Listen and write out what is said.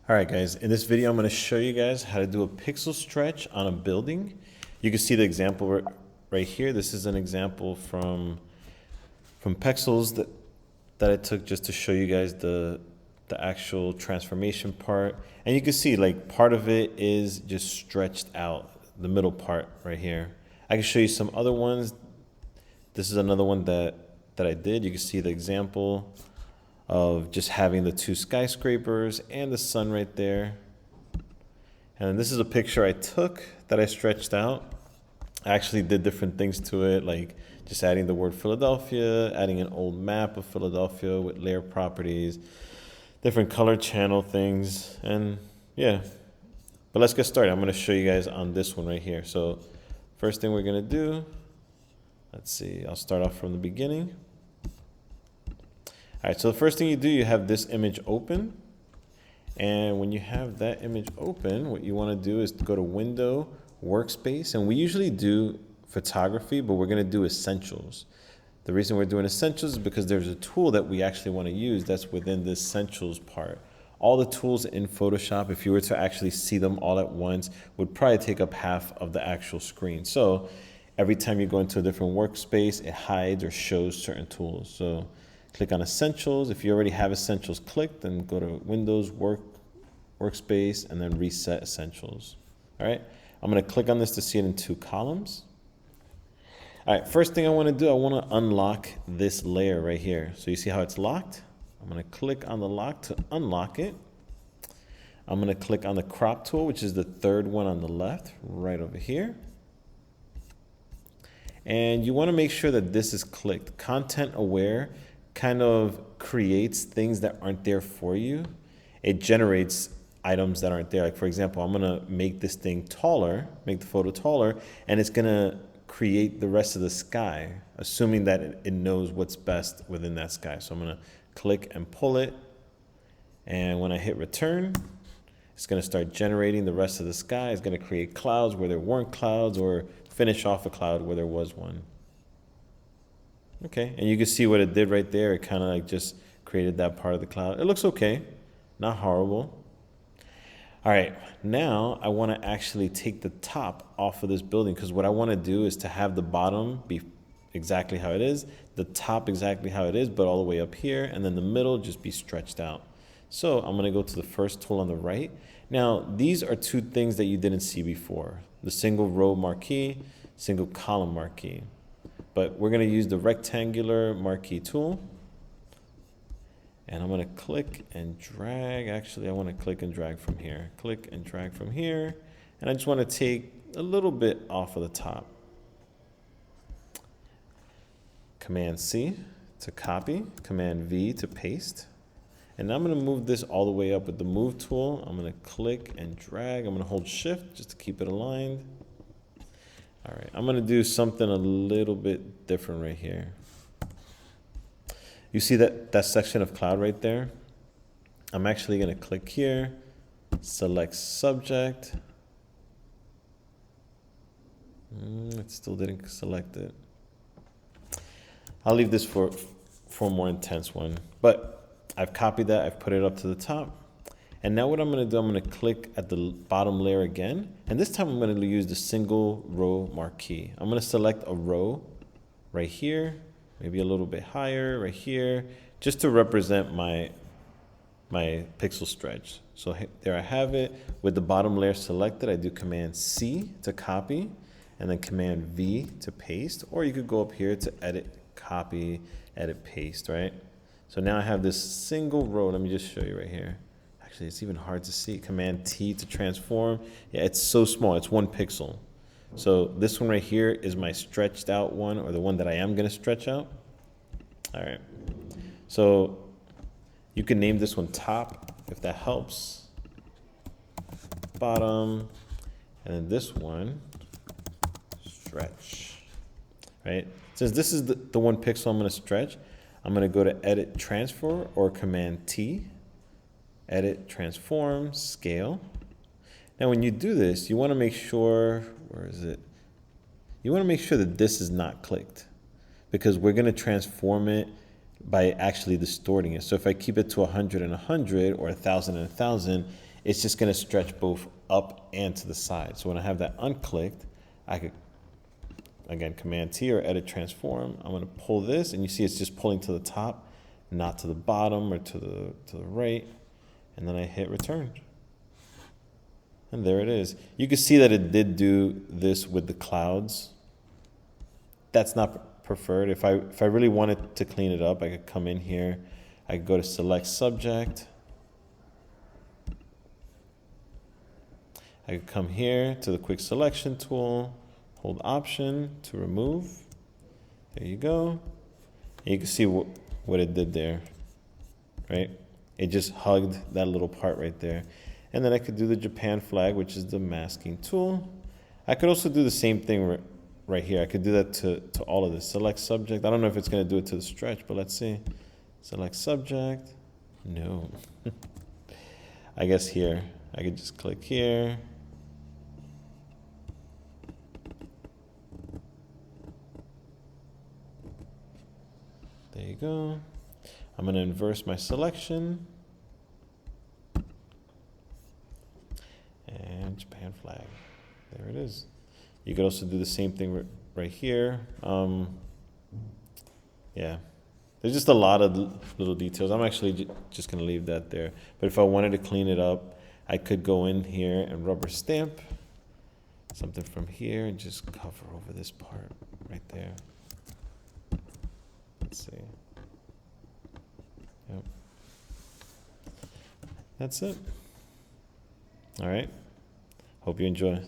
All right, guys, in this video, I'm going to show you guys how to do a pixel stretch on a building. You can see the example right here. This is an example from Pexels that I took just to show you guys the actual transformation part. And you can see like part of it is just stretched out, the middle part right here. I can show you some other ones. This is another one that I did. You can see the example of just having the two skyscrapers and the sun right there. And this is a picture I took that I stretched out. I actually did different things to it, like just adding the word Philadelphia, adding an old map of Philadelphia with layer properties, different color channel things, and yeah. But let's get started. I'm going to show you guys on this one right here. So first thing we're going to do, let's see, I'll start off from the beginning. All right, so the first thing you do, you have this image open. And when you have that image open, what you want to do is go to Window, Workspace. And we usually do photography, but we're going to do Essentials. The reason we're doing Essentials is because there's a tool that we actually want to use that's within the Essentials part. All the tools in Photoshop, if you were to actually see them all at once, would probably take up half of the actual screen. So every time you go into a different workspace, it hides or shows certain tools. So click on Essentials. If you already have Essentials clicked, then go to Windows, Workspace, and then Reset Essentials. All right, I'm going to click on this to see it in two columns. All right, first thing I want to do, I want to unlock this layer right here. So you see how it's locked? I'm going to click on the lock to unlock it. I'm going to click on the crop tool, which is the third one on the left, right over here. And you want to make sure that this is clicked. Content aware kind of creates things that aren't there for you. It generates items that aren't there. Like for example, I'm gonna make this thing taller, make the photo taller, and it's gonna create the rest of the sky, assuming that it knows what's best within that sky. So I'm gonna click and pull it, and when I hit return, it's gonna start generating the rest of the sky. It's gonna create clouds where there weren't clouds, or finish off a cloud where there was one. Okay, and you can see what it did right there. It kind of like just created that part of the cloud. It looks okay, not horrible. All right, now I want to actually take the top off of this building, because what I want to do is to have the bottom be exactly how it is, the top exactly how it is, but all the way up here, and then the middle just be stretched out. So I'm going to go to the first tool on the right. Now, these are two things that you didn't see before: the single row marquee, single column marquee. But we're going to use the rectangular marquee tool. And I'm going to click and drag. Actually, I want to click and drag from here. Click and drag from here. And I just want to take a little bit off of the top. Command C to copy. Command V to paste. And now I'm going to move this all the way up with the move tool. I'm going to click and drag. I'm going to hold shift just to keep it aligned. All right, I'm going to do something a little bit different right here. You see that section of cloud right there? I'm actually going to click here, select subject. It still didn't select it. I'll leave this for a more intense one. But I've copied that, I've put it up to the top. And now what I'm going to do, I'm going to click at the bottom layer again. And this time I'm going to use the single row marquee. I'm going to select a row right here, maybe a little bit higher right here, just to represent my pixel stretch. So there I have it. With the bottom layer selected, I do Command C to copy, and then Command V to paste. Or you could go up here to edit, copy, edit, paste, right? So now I have this single row. Let me just show you right here. Actually, it's even hard to see. Command T to transform. Yeah, it's so small. It's 1 pixel. So this one right here is my stretched out one, or the one that I am going to stretch out. All right. So you can name this one top, if that helps. Bottom. And then this one, stretch. Right? Since this is the 1 pixel I'm going to stretch, I'm going to go to Edit, Transfer, or Command T. Edit, transform, scale. Now when you do this, you want to make sure, where is it? You want to make sure that this is not clicked, because we're going to transform it by actually distorting it. So if I keep it to 100 and 100 or 1,000 and 1,000, it's just going to stretch both up and to the side. So when I have that unclicked, I could, again, Command T or Edit Transform. I'm going to pull this, and you see it's just pulling to the top, not to the bottom or to the right. And then I hit Return. And there it is. You can see that it did do this with the clouds. That's not preferred. If I really wanted to clean it up, I could come in here. I could go to Select Subject. I could come here to the Quick Selection tool, hold Option to remove. There you go. And you can see what it did there, right? It just hugged that little part right there. And then I could do the Japan flag, which is the masking tool. I could also do the same thing right here. I could do that to all of this. Select subject. I don't know if it's going to do it to the stretch, but let's see. Select subject. No. I guess here. I could just click here. There you go. I'm going to inverse my selection. And Japan flag. There it is. You could also do the same thing right here. Yeah. There's just a lot of little details. I'm actually just going to leave that there. But if I wanted to clean it up, I could go in here and rubber stamp something from here and just cover over this part right there. Let's see. Yep. That's it. All right. Hope you enjoy.